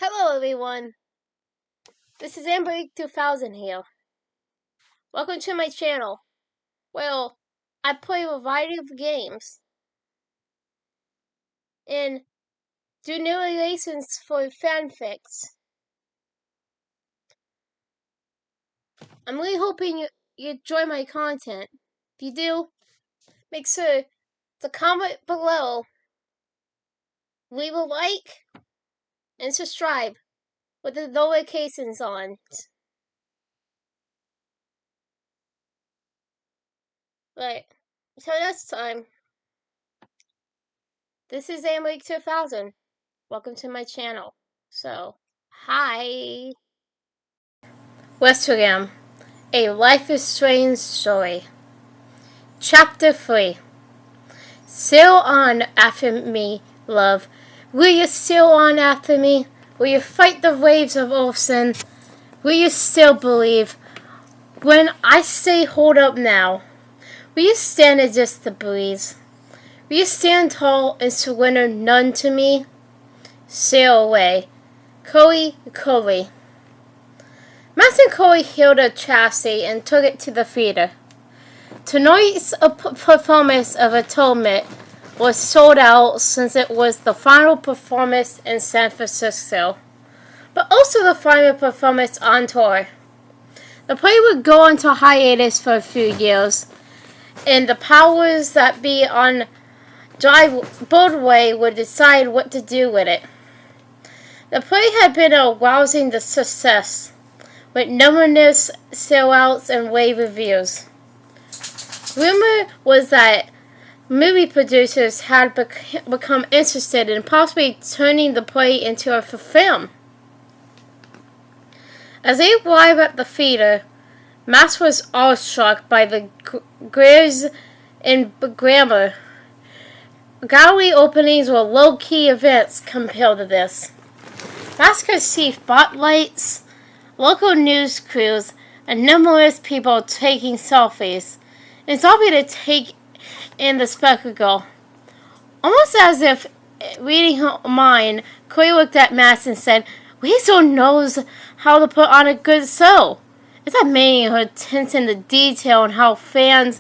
Hello everyone, this is AmberAnkNA here. Welcome to my channel. Well, I play a variety of games and do narrations for fanfics. I'm really hoping you enjoy my content. If you do, make sure to comment below, leave a like, and subscribe with the notifications on. Right, so next time, this is AmberAnkNA. Welcome to my channel. So, hi. Requiem, A Life is Strange Story. Chapter 3. Sail on after me, love. Will you sail on after me? Will you fight the waves of ocean? Will you still believe when I say hold up now? Will you stand against the breeze? Will you stand tall and surrender none to me? Sail away. Chloe. Max and Chloe hailed a chassis and took it to the theater. Tonight's performance of Atonement was sold out since it was the final performance in San Francisco, but also the final performance on tour. The play would go into hiatus for a few years, and the powers that be on Broadway would decide what to do with it. The play had been a rousing success, with numerous sellouts and rave reviews. Rumor was that movie producers had become interested in possibly turning the play into a film. As they arrived at the theater, Max was awestruck by the grace and glamour. Gallery openings were low-key events compared to this. Max could see spotlights, local news crews, and numerous people taking selfies. It's obvious to take in the spectacle. Almost as if reading her mind, Chloe looked at Max and said, "Weasel knows how to put on a good show." It's amazing her attention to detail and how fans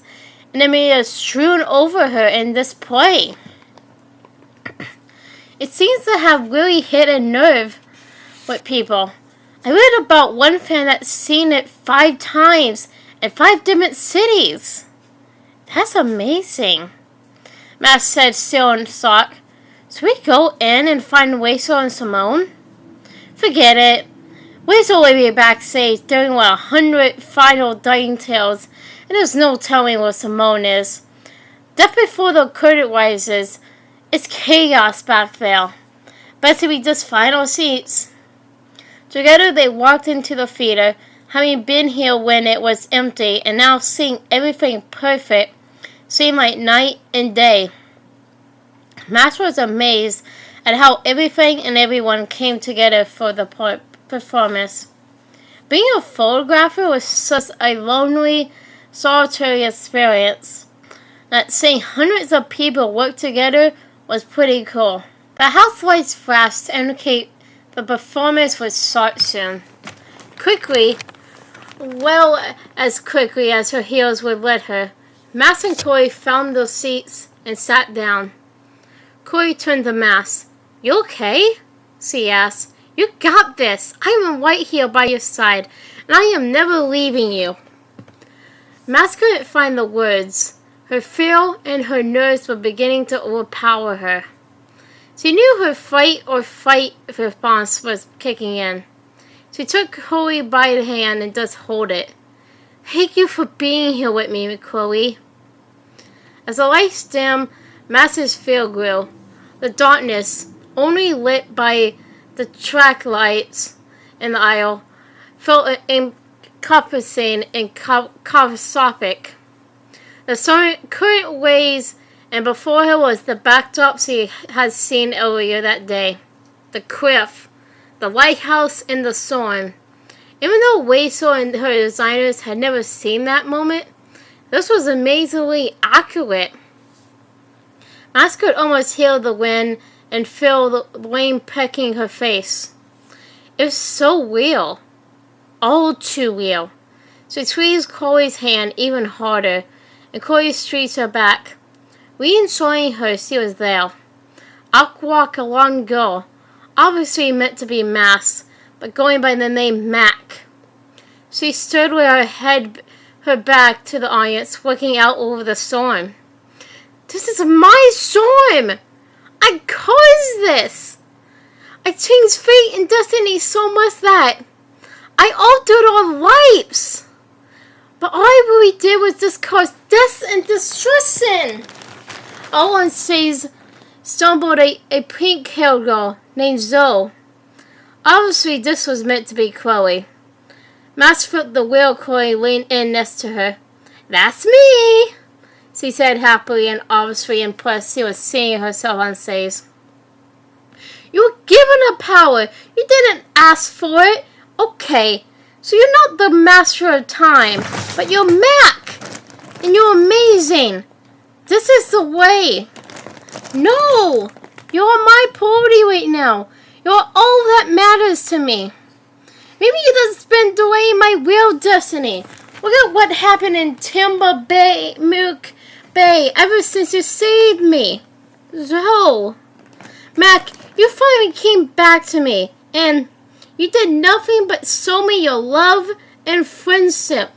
and the media strewn over her in this play. It seems to have really hit a nerve with people. I read about one fan that's seen it 5 times in 5 different cities. That's amazing. Max said, still in shock. Should we go in and find Weasel and Simone? Forget it. Weasel will be backstage doing 100 final details, and there's no telling where Simone is. Just before the curtain rises, it's chaos back there. Best to be just final seats. Together they walked into the theater, having been here when it was empty, and now seeing everything perfect seemed like night and day. Max was amazed at how everything and everyone came together for the performance. Being a photographer was such a lonely, solitary experience that seeing hundreds of people work together was pretty cool. The house lights flashed to indicate the performance would start soon. Quickly as her heels would let her, Max and Chloe found their seats and sat down. Chloe turned to Max. "You okay?" she asked. "You got this. I am right here by your side, and I am never leaving you." Max couldn't find the words. Her fear and her nerves were beginning to overpower her. She knew her fight or flight response was kicking in. She took Chloe by the hand and just held it. "Thank you for being here with me, Chloe." As the lights dimmed, Max's fear grew. The darkness, only lit by the track lights in the aisle, felt encompassing and claustrophobic. The current waves, and before her was the backdrop she had seen earlier that day. The cliff, the lighthouse, and the storm. Even though Weasel and her designers had never seen that moment, this was amazingly accurate. Max could almost hear the wind and feel the rain pecking her face. It was so real. All too real. She squeezed Chloe's hand even harder, and Chloe streaked her back, reassuring her she was there. Awkward blonde girl, obviously meant to be masked, but going by the name Mac. She stood with her back to the audience, looking out over the storm. This is my storm! I caused this! I changed fate and destiny so much that I altered our lives! But all I really did was just cause death and destruction! All on stage stumbled a pink-haired girl named Zoe. Obviously, this was meant to be Chloe. Max felt the real Chloe lean in next to her. That's me, she said happily and obviously impressed she was seeing herself on stage. You were given a power. You didn't ask for it. Okay, so you're not the master of time, but you're Mac, and you're amazing. This is the way. No, you're my priority right now. You're all that matters to me. Maybe you just been delaying my real destiny. Look at what happened in Timber Bay, Mook Bay, ever since you saved me. Zoe. Mac, you finally came back to me, and you did nothing but show me your love and friendship.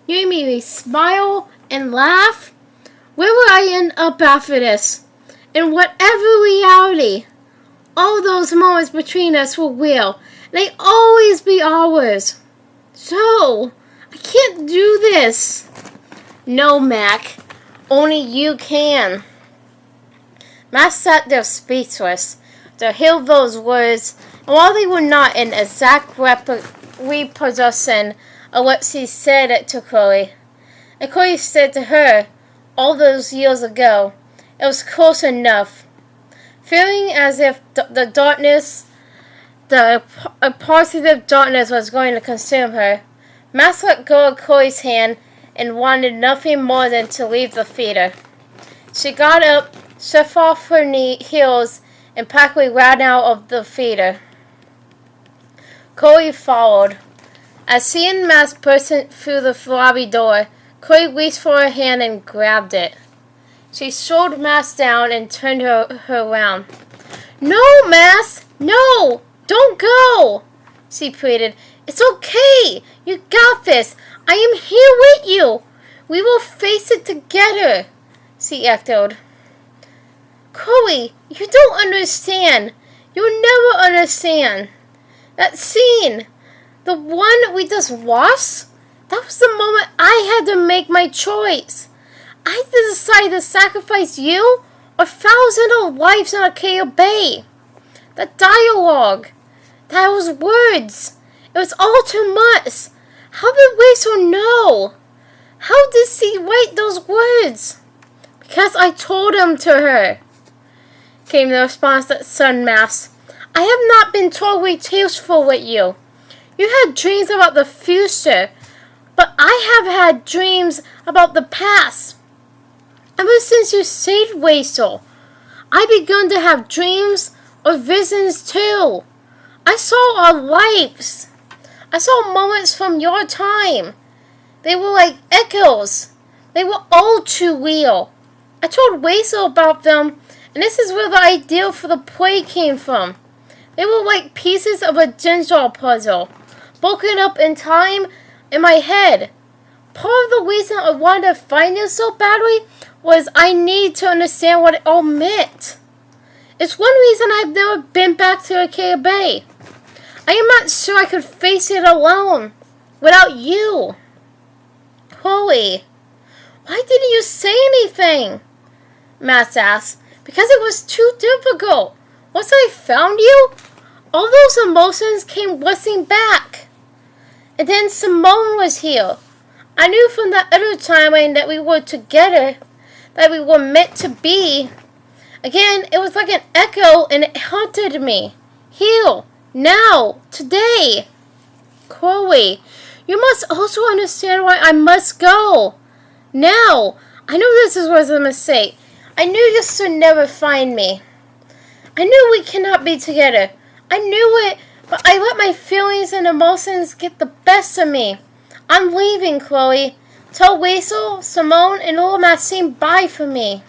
You made me smile and laugh. Where will I end up after this? In whatever reality, all those moments between us were real. They always be ours. So, I can't do this. No, Mac. Only you can. Mac sat there speechless to hear those words, and while they were not an exact reproduction of what she said to Chloe, and Chloe said to her all those years ago, it was close enough. Feeling as if the darkness, a positive darkness was going to consume her, Max let go of Chloe's hand and wanted nothing more than to leave the theater. She got up, shoved off her heels, and practically ran out of the theater. Chloe followed. As she and Max burst through the lobby door, Chloe reached for her hand and grabbed it. She slowed Max down and turned her around. No, Max! No! Don't go! She pleaded. It's okay! You got this! I am here with you! We will face it together! She echoed. Chloe, you don't understand. You'll never understand. That scene, the one we just watched, that was the moment I had to make my choice. I had to decide to sacrifice you or thousands of lives in Arcadia Bay. The dialogue, those words, it was all too much. How did Rachel know? How did she write those words? Because I told them to her, came the response that sudden Max. I have not been totally truthful with you. You had dreams about the future, but I have had dreams about the past. Ever since you saved Rachel, I begun to have dreams or visions too. I saw our lives. I saw moments from your time. They were like echoes. They were all too real. I told Rachel about them, and this is where the idea for the play came from. They were like pieces of a jigsaw puzzle, broken up in time in my head. Part of the reason I wanted to find you so badly was I need to understand what it all meant. It's one reason I've never been back to Arcadia Bay. I am not sure I could face it alone, without you. Chloe, why didn't you say anything? Max asked. Because it was too difficult. Once I found you, all those emotions came rushing back. And then Simone was here. I knew from that other timeline that we were together, that we were meant to be. Again, it was like an echo and it haunted me. Here, now, today. Chloe, you must also understand why I must go. Now, I knew this was a mistake. I knew you should never find me. I knew we cannot be together. I knew it, But I let my feelings and emotions get the best of me. I'm leaving, Chloe. Tell Weasel, Simone, and all Maxine bye for me.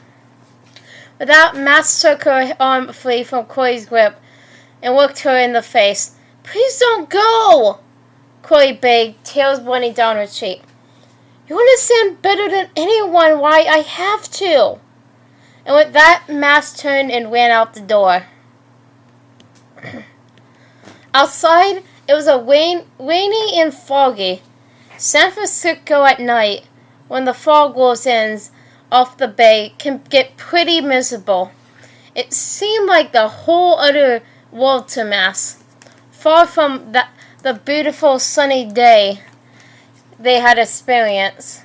With that, Max took her arm free from Chloe's grip and looked her in the face. Please don't go, Chloe begged, tears running down her cheek. You understand better than anyone why I have to. And with that, Max turned and ran out the door. Outside, it was rainy and foggy. San Francisco at night, when the fog rolls in off the bay, can get pretty miserable. It seemed like the whole other world to Max, far from the beautiful sunny day they had experienced.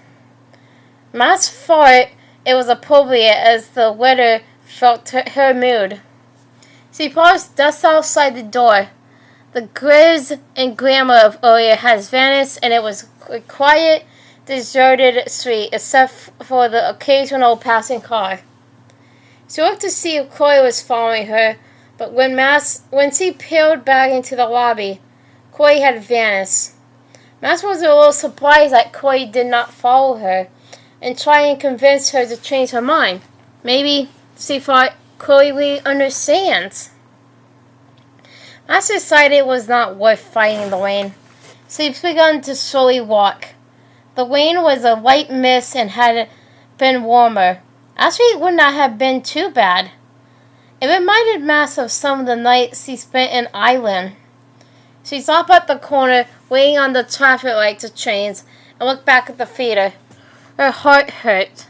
Max thought it was appropriate as the weather felt her mood. She paused just outside the door. The grizz and glamour of earlier has vanished, and it was a quiet, deserted street except for the occasional passing car. She looked to see if Chloe was following her, but when she peered back into the lobby, Chloe had vanished. Max was a little surprised that Chloe did not follow her and try and convince her to change her mind. Maybe she thought Chloe really understands. Max decided it was not worth fighting the rain, so he began to slowly walk. The rain was a light mist and had been warmer. Actually, it would not have been too bad. It reminded Max of some of the nights he spent in Ireland. She stopped at the corner, waiting on the traffic light to change, and looked back at the theater. Her heart hurt.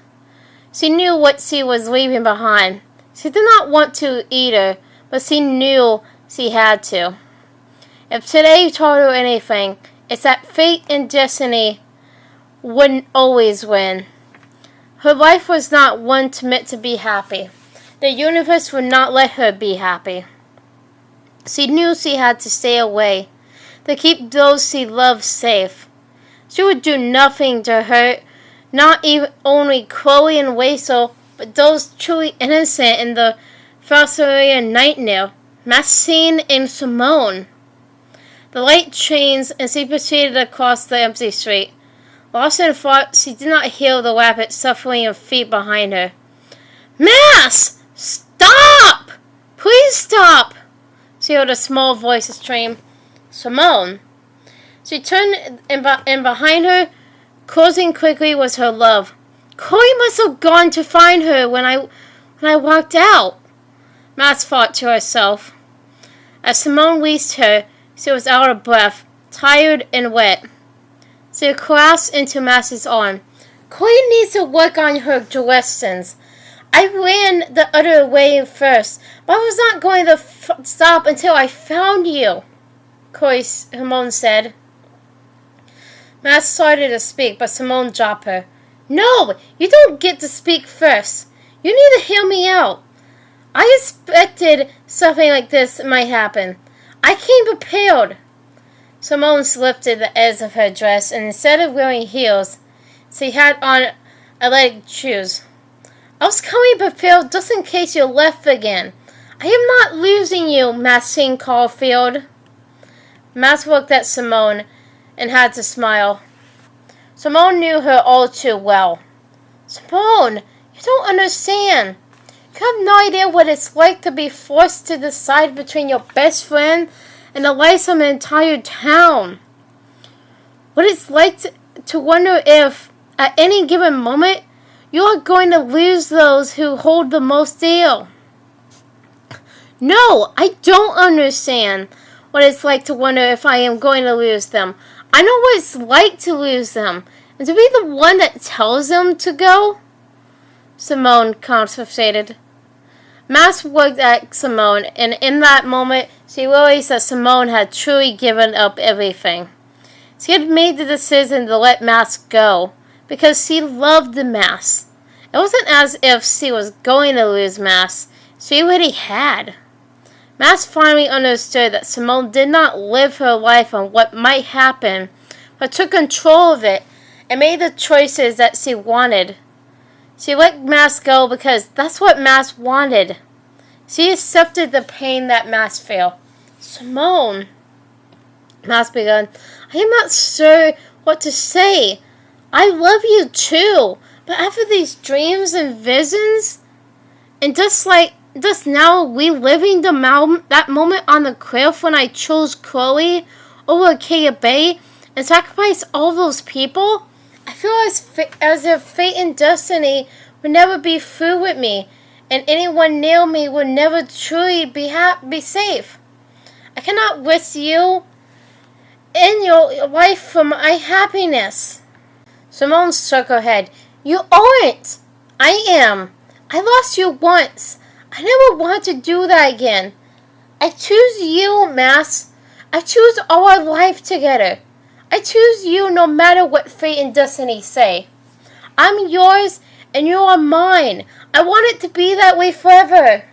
She knew what she was leaving behind. She did not want to either, but she knew she had to. If today taught her anything, it's that fate and destiny wouldn't always win. Her life was not one meant to be happy. The universe would not let her be happy. She knew she had to stay away, to keep those she loved safe. She would do nothing to hurt, not even only Chloe and Weasel, but those truly innocent in the Faucerian nightmare, Maxine and Simone. The light changed, and she proceeded across the empty street. Lost in thought, she did not hear the rapid shuffling of feet behind her. Max! Stop! Please stop! She heard a small voice scream, Simone. She turned, and behind her, closing quickly, was her love. Chloe must have gone to find her when I walked out, Max thought to herself. As Simone reached her, she was out of breath, tired and wet. She collapsed into Max's arm. Chloe needs to work on her directions. I ran the other way first, but I was not going to stop until I found you, Simone said. Max started to speak, but Simone dropped her. No, you don't get to speak first. You need to hear me out. I expected something like this might happen. I came prepared. Simone lifted the edge of her dress, and instead of wearing heels, she had on athletic shoes. I was coming prepared just in case you left again. I am not losing you, Maxine Caulfield. Max looked at Simone and had to smile. Simone knew her all too well. Simone, you don't understand. You have no idea what it's like to be forced to decide between your best friend and the life of an entire town. What it's like to wonder if, at any given moment, you are going to lose those who hold the most dear. No, I don't understand what it's like to wonder if I am going to lose them. I know what it's like to lose them, and to be the one that tells them to go, Simone concentrated. Max looked at Simone, and in that moment, she realized that Simone had truly given up everything. She had made the decision to let Max go, because she loved the Max. It wasn't as if she was going to lose Max. She already had. Max finally understood that Simone did not live her life on what might happen, but took control of it and made the choices that she wanted. She let Max go because that's what Max wanted. She accepted the pain that Max felt. Simone. Mask began. I am not sure what to say. I love you too, but after these dreams and visions, and just now reliving that moment on the cliff when I chose Chloe over Acacia Bay and sacrificed all those people, I feel as if fate and destiny would never be through with me, and anyone near me would never truly be safe. I cannot risk you in your life for my happiness. Simone shook her head. You aren't. I am. I lost you once. I never want to do that again. I choose you, Mass. I choose our life together. I choose you no matter what fate and destiny say. I'm yours and you are mine. I want it to be that way forever.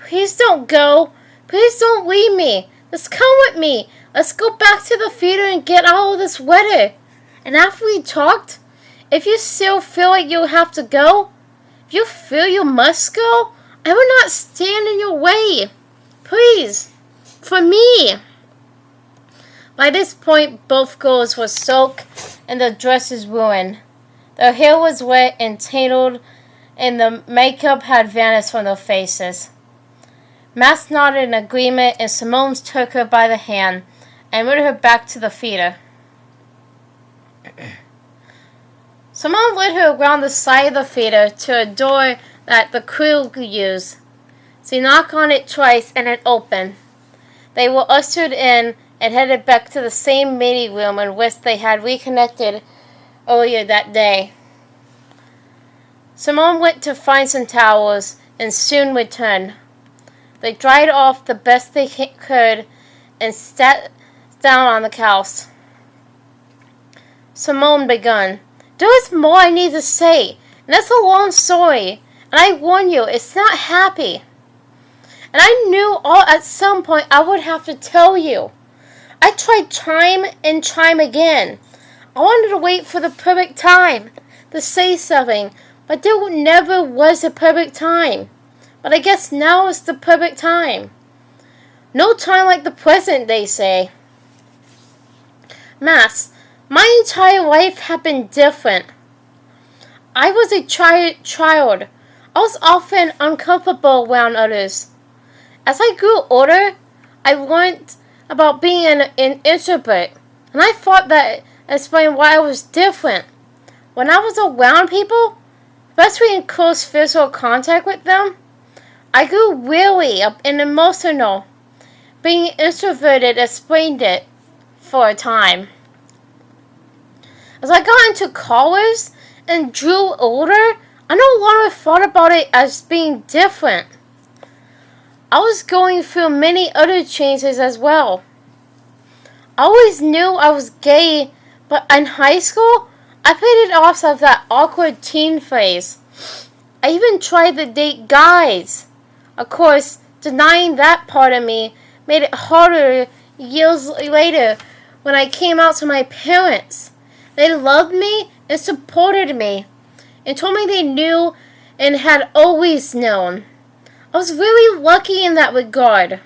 Please don't go. Please don't leave me. Let's come with me. Let's go back to the theater and get out of this weather. And after we talked, if you still feel like you have to go, if you feel you must go, I will not stand in your way. Please, for me. By this point, both girls were soaked and their dresses ruined. Their hair was wet and tangled, and the makeup had vanished from their faces. Max nodded in agreement, and Simone took her by the hand and led her back to the theater. Simone led her around the side of the theater to a door that the crew could use. She knocked on it twice and it opened. They were ushered in and headed back to the same meeting room in which they had reconnected earlier that day. Simone went to find some towels and soon returned. They dried off the best they could and sat down on the couch. Simone began. There is more I need to say, and that's a long story, and I warn you, it's not happy. And I knew at some point I would have to tell you. I tried time and time again. I wanted to wait for the perfect time to say something, but there never was a perfect time. But I guess now is the perfect time. No time like the present, they say. Max, my entire life had been different. I was a child. I was often uncomfortable around others. As I grew older, I learned about being an introvert, and I thought that explained why I was different. When I was around people, especially in close physical contact with them, I grew weary and emotional. Being introverted explained it for a time. As I got into college and grew older, I no longer thought about it as being different. I was going through many other changes as well. I always knew I was gay, but in high school, I played it off as that awkward teen phase. I even tried to date guys. Of course, denying that part of me made it harder years later when I came out to my parents. They loved me and supported me and told me they knew and had always known. I was really lucky in that regard.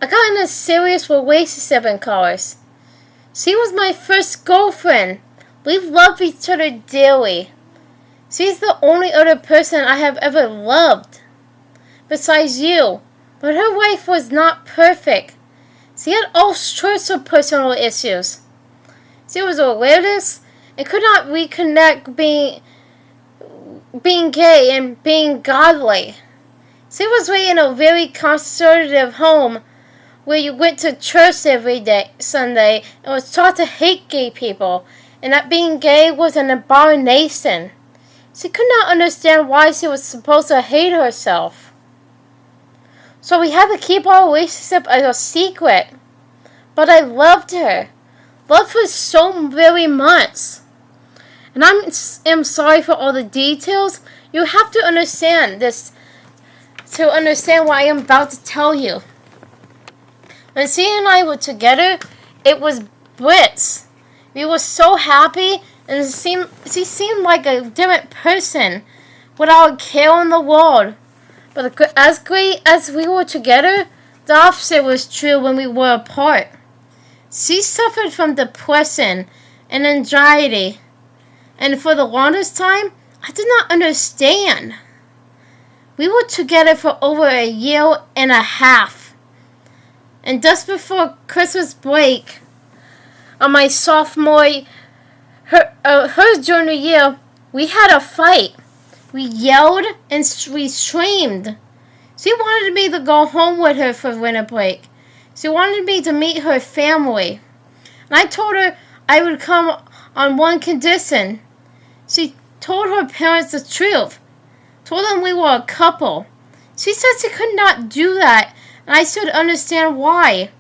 I got in a serious relationship in college. She was my first girlfriend. We loved each other dearly. She's the only other person I have ever loved, besides you. But her life was not perfect. She had all sorts of personal issues. She was rebellious and could not reconnect being gay and being godly. She was raised in a very conservative home where you went to church every day, Sunday, and was taught to hate gay people, and that being gay was an abomination. She could not understand why she was supposed to hate herself. So we had to keep our relationship as a secret. But I loved her. Loved her so very much. And I am sorry for all the details. You have to understand this to understand what I am about to tell you. When she and I were together, it was bliss. We were so happy, and she seemed like a different person without a care in the world. But as great as we were together, The opposite was true when we were apart. She suffered from depression and anxiety, and for the longest time, I did not understand. We were together for over a year and a half, and just before Christmas break, on my sophomore, her junior year, we had a fight. We yelled and we screamed. She wanted me to go home with her for winter break. She wanted me to meet her family. And I told her I would come on one condition. She told her parents the truth. Told them we were a couple. She said she could not do that, and I should understand why.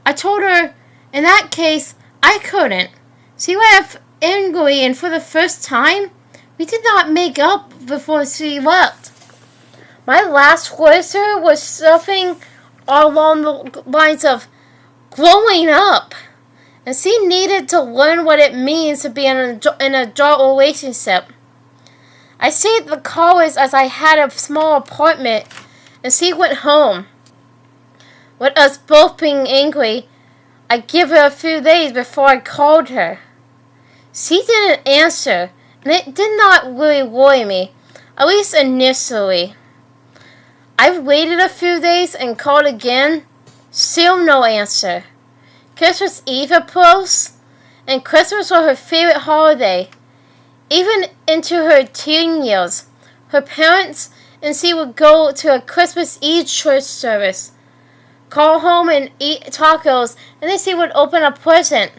I told her, in that case, I couldn't. She laughed angrily, and for the first time, we did not make up before she left. My last words to her was something along the lines of growing up. And she needed to learn what it means to be in an adult relationship. I stayed at the college as I had a small apartment, and she went home. With us both being angry, I gave her a few days before I called her. She didn't answer, and it did not really worry me, at least initially. I waited a few days and called again. Still no answer. Christmas Eve approached, and Christmas was her favorite holiday. Even into her teen years, her parents and she would go to a Christmas Eve church service, call home and eat tacos, and then she would open a present.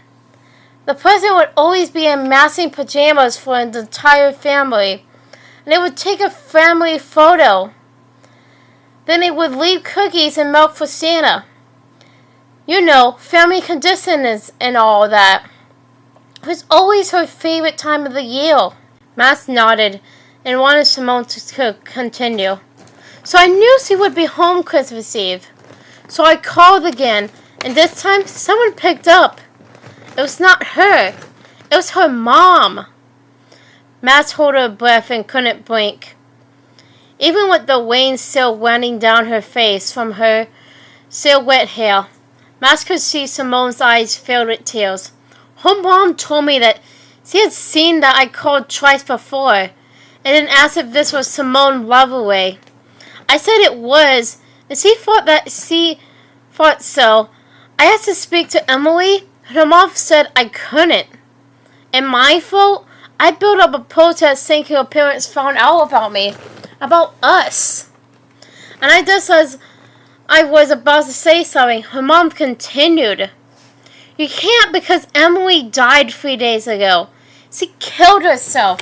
The present would always be in matching pajamas for the entire family, and they would take a family photo. Then they would leave cookies and milk for Santa. You know, family conditions and all that. It was always her favorite time of the year. Max nodded and wanted Simone to continue. So I knew she would be home Christmas Eve. So I called again, and this time someone picked up. It was not her. It was her mom. Max held her breath and couldn't blink. Even with the rain still running down her face from her still wet hair, Max could see Simone's eyes filled with tears. Her mom told me that she had seen that I called twice before, and then asked if this was Simone Loveaway. I said it was, and she thought so. I asked to speak to Emily, and her mom said I couldn't. And my fault? I built up a protest thinking her parents found out about me. About us. And I just as I was about to say something, her mom continued. You can't because Emily died 3 days ago. She killed herself.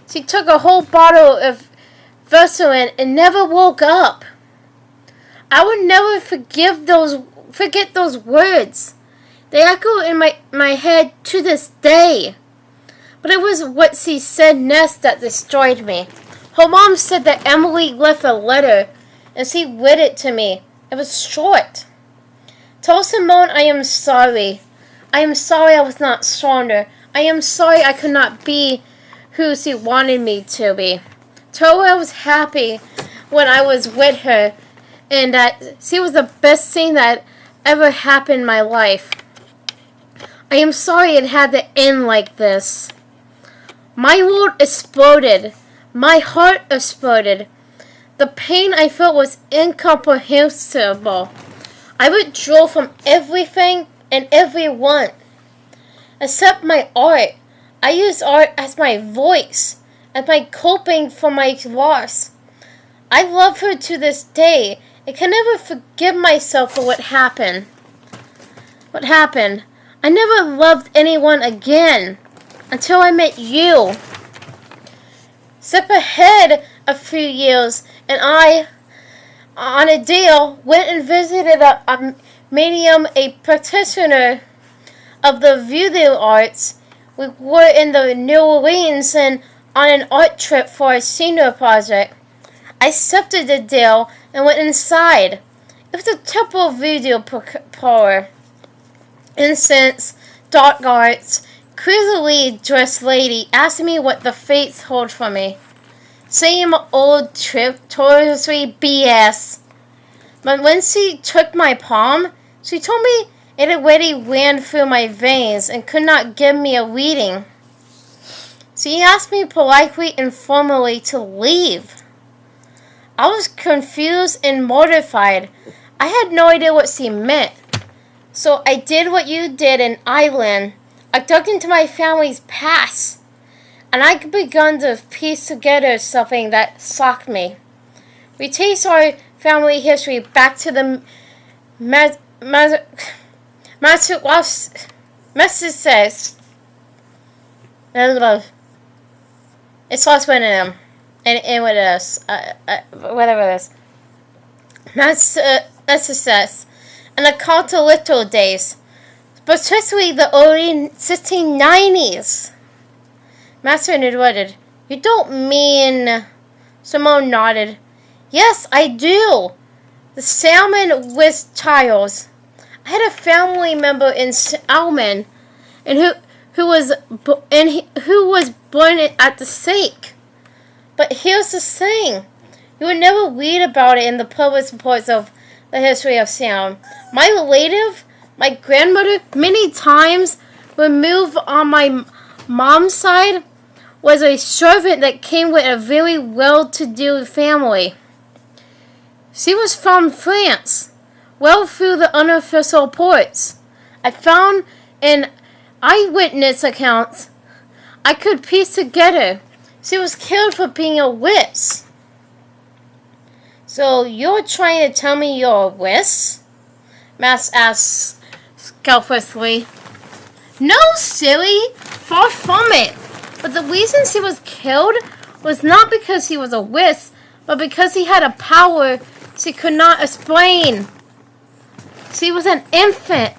She took a whole bottle of Vaseline and never woke up. I would never forget those words. They echo in my head to this day. But it was what she said next that destroyed me. Her mom said that Emily left a letter, and she read it to me. It was short. Tell Simone I am sorry. I am sorry I was not stronger. I am sorry I could not be who she wanted me to be. Tell her I was happy when I was with her, and that she was the best thing that ever happened in my life. I am sorry it had to end like this. My world exploded. My heart exploded. The pain I felt was incomprehensible. I withdrew from everything and everyone. Except my art. I used art as my voice, as my coping for my loss. I love her to this day and can never forgive myself for what happened. What happened? I never loved anyone again until I met you. Step ahead a few years, and I, on a deal, went and visited a medium, a practitioner of the voodoo arts. We were in the New Orleans and on an art trip for a senior project. I accepted the deal and went inside. It was a typical voodoo parlor. Incense, dark arts, crazily dressed lady asked me what the fates hold for me. Same old trip, touristy BS. But when she took my palm, she told me it already ran through my veins and could not give me a reading. She asked me politely and formally to leave. I was confused and mortified. I had no idea what she meant. So I did what you did in Ireland. I dug into my family's past. And I begun to piece together something that shocked me. We trace our family history back to the Massachusetts. It starts with an M. And with us. Whatever it is. Massachusetts. And the continental days. Especially the early 1690s. Master interrupted. You don't mean... Simone nodded. Yes, I do. The salmon with Childs. I had a family member in Salmon, and who was born at the stake. But here's the thing: you would never read about it in the published reports of the history of Salmon. My relative, my grandmother, many times removed on my mom's side, was a servant that came with a very well-to-do family. She was from France, well through the unofficial reports. I found in eyewitness accounts I could piece together. She was killed for being a witch. So you're trying to tell me you're a witch? Mass asked scalpelessly. No, silly! Far from it. But the reason she was killed was not because she was a witch, but because she had a power she could not explain. She was an infant.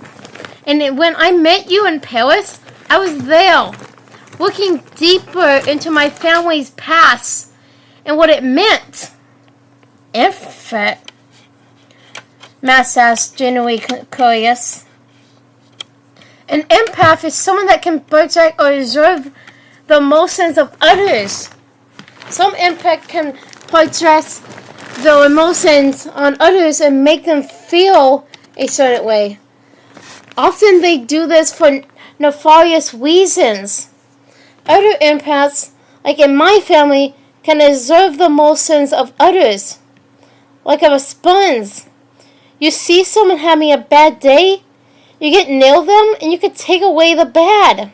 And when I met you in Paris, I was there, looking deeper into my family's past and what it meant. Infant? Mass asked, genuinely curious. An empath is someone that can project or observe the emotions of others. Some empaths can project the emotions on others and make them feel a certain way. Often they do this for nefarious reasons. Other empaths, like in my family, can observe the emotions of others, like of a sponge. You see someone having a bad day, you get near them, and you can take away the bad.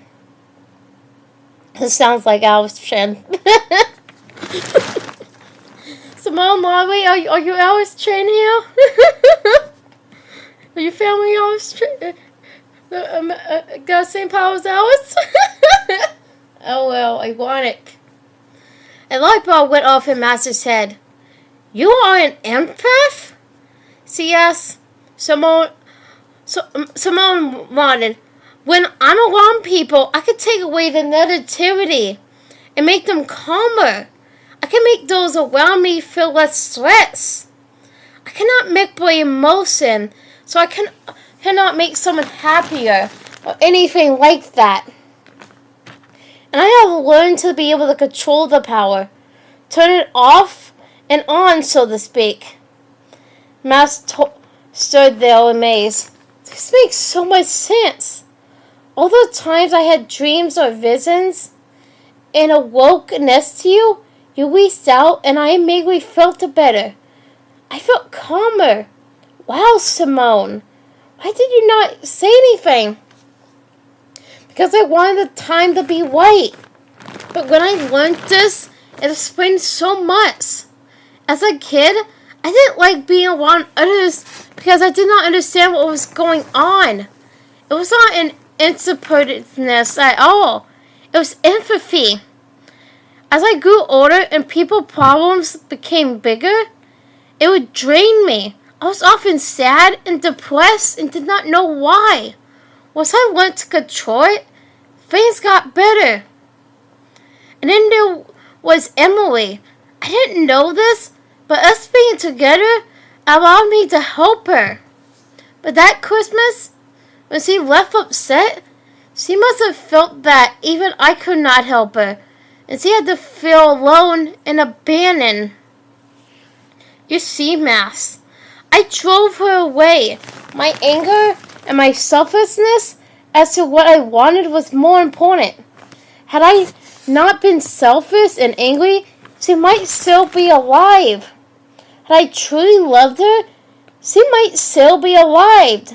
This sounds like Alice Chen. Simone Lawley, are you Alice Chen here? Are you family Alice Chen? Got the same power as Alice? Oh well, ironic. A light bulb went off in Master's head. You are an empath? See, yes. Simone nodded. When I'm around people, I can take away the negativity and make them calmer. I can make those around me feel less stress. I cannot manipulate emotion, so I cannot make someone happier or anything like that. And I have learned to be able to control the power, turn it off and on, so to speak. Mass stood there amazed. This makes so much sense. All the times I had dreams or visions and awoke next to you, you reached out and I immediately felt better. I felt calmer. Wow, Simone. Why did you not say anything? Because I wanted the time to be right. But when I learned this, it explained so much. As a kid, I didn't like being around others because I did not understand what was going on. It was not an insupportiveness at all. It was empathy. As I grew older and people problems became bigger, it would drain me. I was often sad and depressed and did not know why. Once I learned to control it, things got better. And then there was Emily. I didn't know this, but us being together allowed me to help her. But that Christmas, when she left upset, she must have felt that even I could not help her, and she had to feel alone and abandoned. You see, Mass, I drove her away. My anger and my selflessness as to what I wanted was more important. Had I not been selfish and angry, she might still be alive. Had I truly loved her, she might still be alive.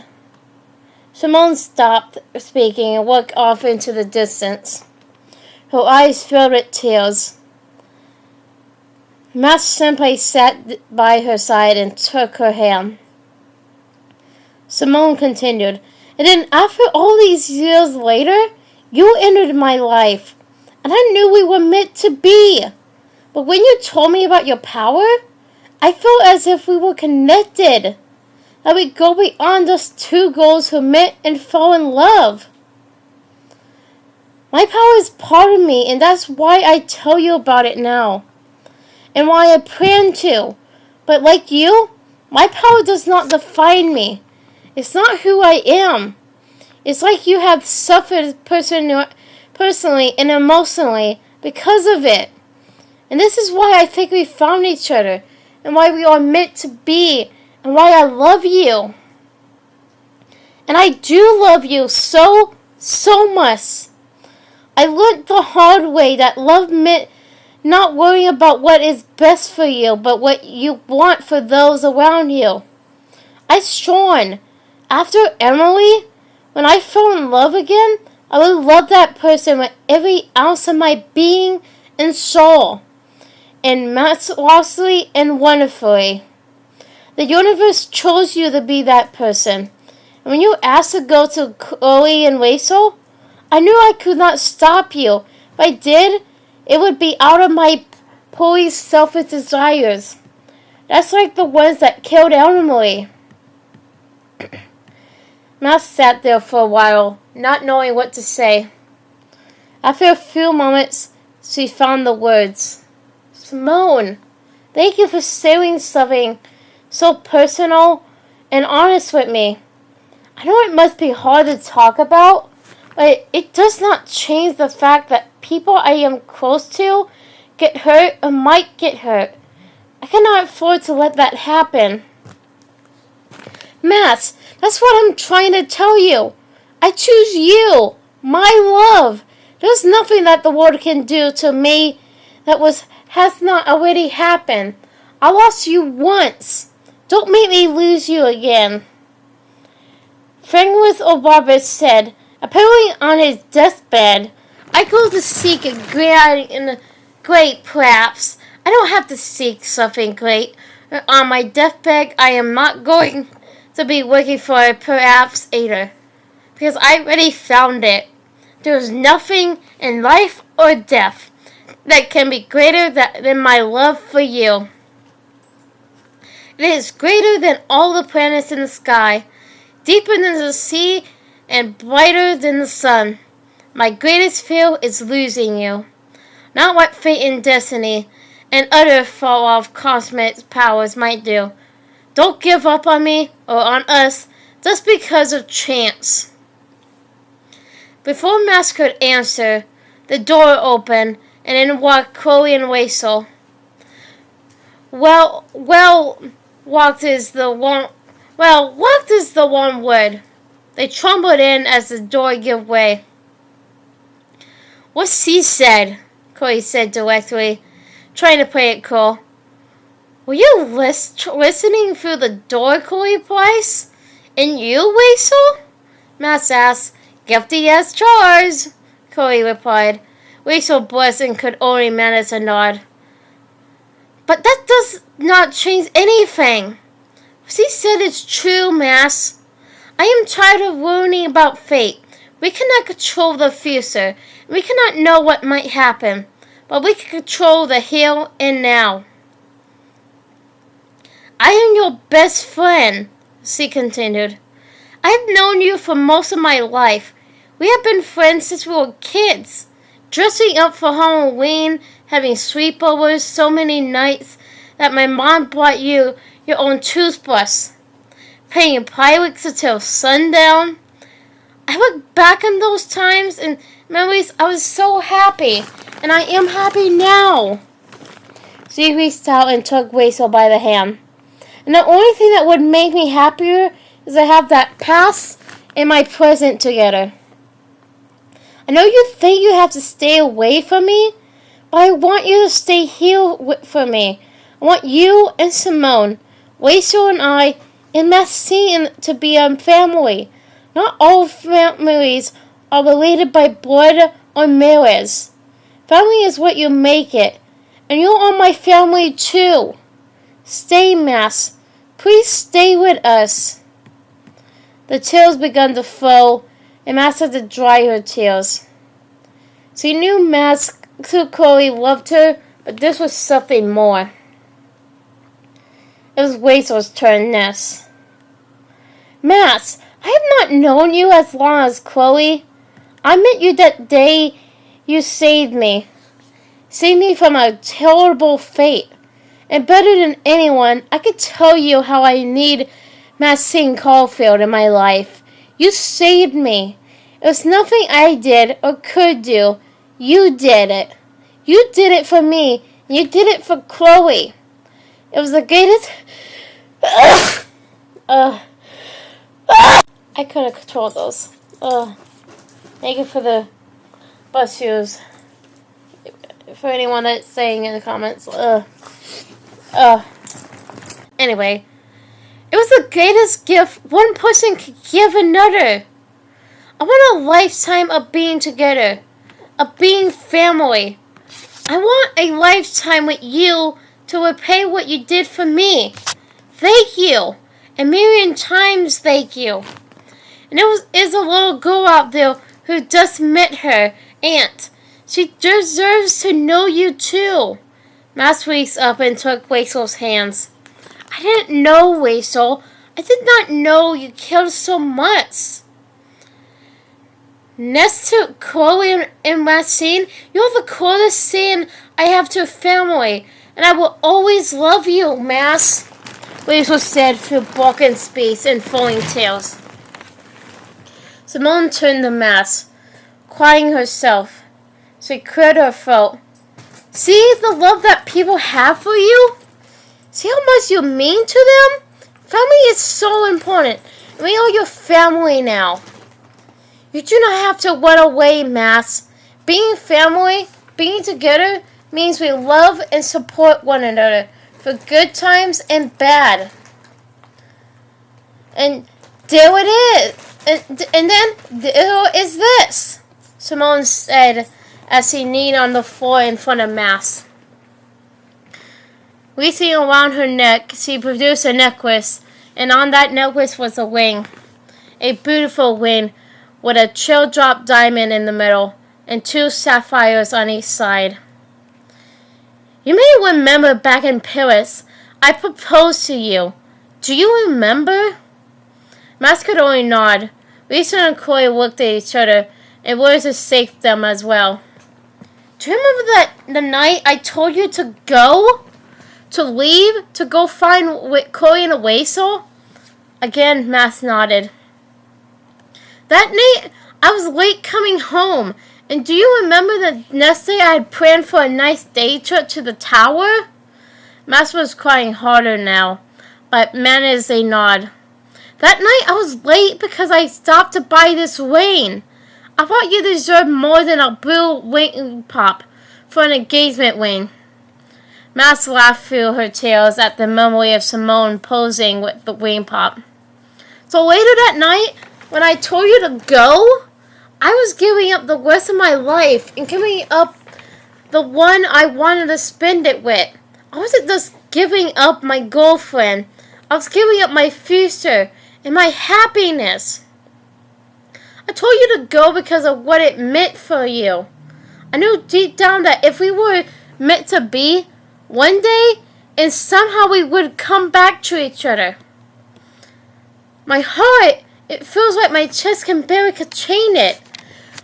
Simone stopped speaking and looked off into the distance. Her eyes filled with tears. Max simply sat by her side and took her hand. Simone continued, and then after all these years later, you entered my life, and I knew we were meant to be. But when you told me about your power, I felt as if we were connected, that we go beyond just two girls who met and fell in love. My power is part of me, and that's why I tell you about it now, and why I plan to. But like you, my power does not define me. It's not who I am. It's like you have suffered personally and emotionally because of it. And this is why I think we found each other, and why we are meant to be, and why I love you. And I do love you so, so much. I learned the hard way that love meant not worrying about what is best for you, but what you want for those around you. I sworn, after Emily, when I fell in love again, I would love that person with every ounce of my being and soul, and matchlessly and wonderfully. The universe chose you to be that person. And when you asked to go to Chloe and Rachel, I knew I could not stop you. If I did, it would be out of my purely selfish desires. That's like the ones that killed Emily. Matt sat there for a while, not knowing what to say. After a few moments, she found the words. Simone, thank you for sharing something so personal and honest with me. I know it must be hard to talk about, but it does not change the fact that people I am close to get hurt or might get hurt. I cannot afford to let that happen. Matt, that's what I'm trying to tell you. I choose you, my love. There's nothing that the world can do to me that has not already happened. I lost you once. Don't make me lose you again. Francis O'Barber said, apparently on his deathbed, I go to seek a great perhaps. I don't have to seek something great. On my deathbed, I am not going to be looking for a perhaps either, because I already found it. There is nothing in life or death that can be greater than my love for you. It is greater than all the planets in the sky, deeper than the sea, and brighter than the sun. My greatest fear is losing you. Not what fate and destiny and other far-off cosmic powers might do. Don't give up on me or on us just because of chance. Before Max could answer, the door opened and in walked Chloe and Rachel. Walked is the one word. They trembled in as the door gave way. What's he said? Chloe said directly, trying to play it cool. Were you listening through the door, Chloe Price? And you, Rachel? Max asked. Guilty as charged, Chloe replied. Rachel blushed and could only manage a nod. But that does not change anything. She said it's true, Max. I am tired of worrying about fate. We cannot control the future. We cannot know what might happen. But we can control the here and now. I am your best friend, she continued. I have known you for most of my life. We have been friends since we were kids. Dressing up for Halloween, having sleepovers so many nights that my mom bought you your own toothbrush. Playing pirates until sundown. I look back on those times and memories. I was so happy. And I am happy now. She reached out and took Rachel by the hand. And the only thing that would make me happier is to have that past and my present together. I know you think you have to stay away from me, but I want you to stay here for me. I want you and Simone, Rachel and I, and Maxine to be a family. Not all families are related by blood or marriage. Family is what you make it. And you are my family too. Stay, Max. Please stay with us. The tears began to flow, and Max had to dry her tears. She knew Max through Chloe loved her, but this was something more. It was Rachel's turn next. Max, I have not known you as long as Chloe. I met you that day you saved me. Saved me from a terrible fate. And better than anyone, I could tell you how I need Maxine Caulfield in my life. You saved me. It was nothing I did or could do. You did it. You did it for me. And you did it for Chloe. It was the greatest... I couldn't control those. Thank you for the bus shoes. For anyone that's saying in the comments. Anyway. It was the greatest gift one person could give another. I want a lifetime of being together. Of being family. I want a lifetime with you to repay what you did for me. Thank you. A million times thank you. And there is a little girl out there who just met her aunt. She deserves to know you too. Max reached up and took Rachel's hands. I didn't know, Rachel. I did not know you cared so much. Next to Chloe and Maxine, you're the closest thing I have to family. And I will always love you, Max. Rachel said through broken space and falling tears. Simone turned to Max, crying herself. She cleared her throat. See the love that people have for you? See how much you mean to them? Family is so important. We are your family now. You do not have to run away, Max. Being family, being together, means we love and support one another for good times and bad. And there it is. And then there is this, Simone said as he kneeled on the floor in front of Max. Reaching around her neck, she produced a necklace, and on that necklace was a ring. A beautiful ring with a teardrop diamond in the middle and 2 sapphires on each side. You may remember back in Paris, I proposed to you. Do you remember? Max could only nod. Rachel and Chloe looked at each other, and words escaped them as well. Do you remember that the night I told you to go? To leave? To go find Chloe and Rachel? Again, Max nodded. That night, I was late coming home. And do you remember the next day I had planned for a nice day trip to the tower? Max was crying harder now, but managed a nod. That night I was late because I stopped to buy this ring. I thought you deserved more than a blue ring pop for an engagement ring. Max laughed through her tears at the memory of Simone posing with the ring pop. So later that night, when I told you to go, I was giving up the rest of my life and giving up the one I wanted to spend it with. I wasn't just giving up my girlfriend. I was giving up my future and my happiness. I told you to go because of what it meant for you. I knew deep down that if we were meant to be, one day, and somehow we would come back to each other. My heart, it feels like my chest can barely contain it.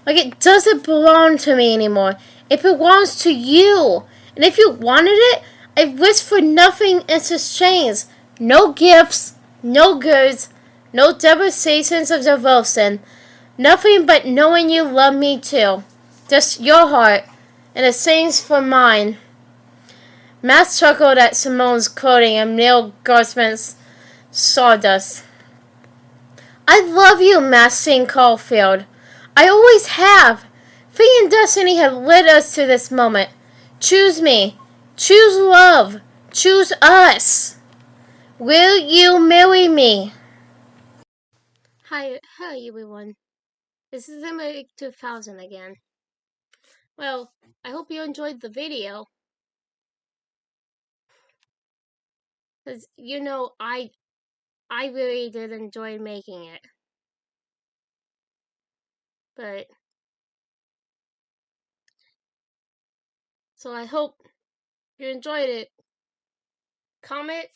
Like it doesn't belong to me anymore. It belongs to you. And if you wanted it, I wish for nothing in exchange. No gifts, no goods, no demonstrations of devotion. Nothing but knowing you love me too. Just your heart, and the same for mine. Matt chuckled at Simone's quoting of Neil Gaiman's Sawdust. I love you, Maxine Caulfield. I always have. Fate and destiny have led us to this moment. Choose me. Choose love. Choose us. Will you marry me? Hi everyone. This is Emma 2000 again. Well, I hope you enjoyed the video. Because, I really did enjoy making it. But, so I hope you enjoyed it. Comment,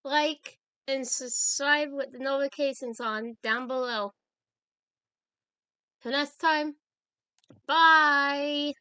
like, and subscribe with the notifications on down below. Till next time, bye!